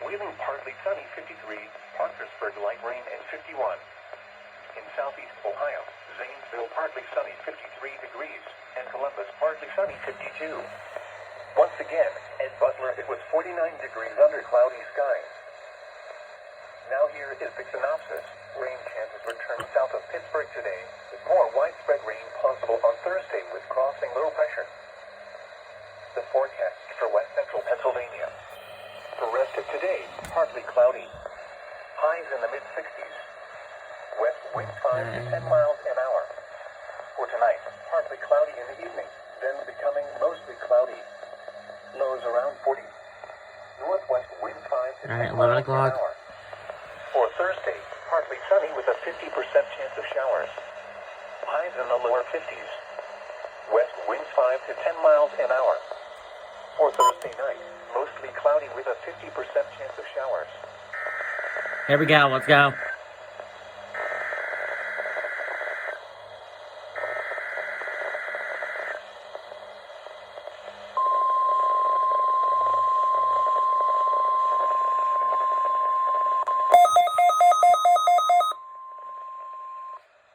Wheeling, partly sunny, 53. Parkersburg, light rain, and 51. In southeast Ohio, Zanesville, partly sunny, 53 degrees. And Columbus, partly sunny, 52. Once again, at Butler, it was 49 degrees under cloudy skies. Now here is the synopsis. Rain chances return south of Pittsburgh today, with more widespread rain possible on Thursday with crossing low pressure. The forecast for west central Pennsylvania. The rest of today, partly cloudy. Highs in the mid-60s. West wind 5 to 10 miles an hour. For tonight, partly cloudy in the evening, then becoming mostly cloudy. Lows around 40. Northwest wind 5 to 10 miles an hour. For Thursday, partly sunny with a 50% chance of showers. Highs in the lower 50s. West winds 5 to 10 miles an hour. For Thursday night, mostly cloudy with a 50% chance of showers. Here we go. Let's go.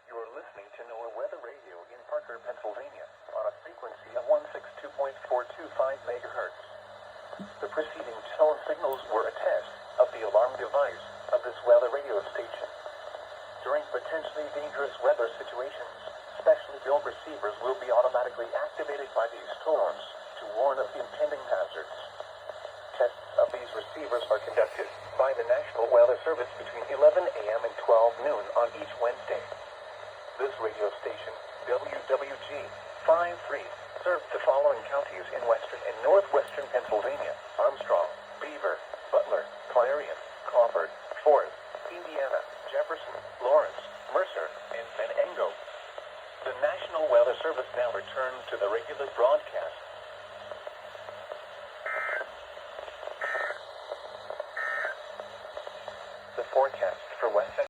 You're listening to NOAA Weather Radio in Parker, Pennsylvania, on a frequency of 162.425 megahertz. The preceding tone signals were a test of the alarm device of this weather radio station. During potentially dangerous weather situations, specially built receivers will be automatically activated by these storms to warn of impending hazards. Tests of these receivers are conducted by the National Weather Service between 11 a.m. and 12 noon on each Wednesday. This radio station, WWG 53, serves the following counties in western and northwestern Pennsylvania: Armstrong, Beaver, Butler, Clarion, Crawford, Forest, Indiana, Jefferson, Lawrence, Mercer, and Venango. The National Weather Service now returns to the regular broadcast. The forecast for West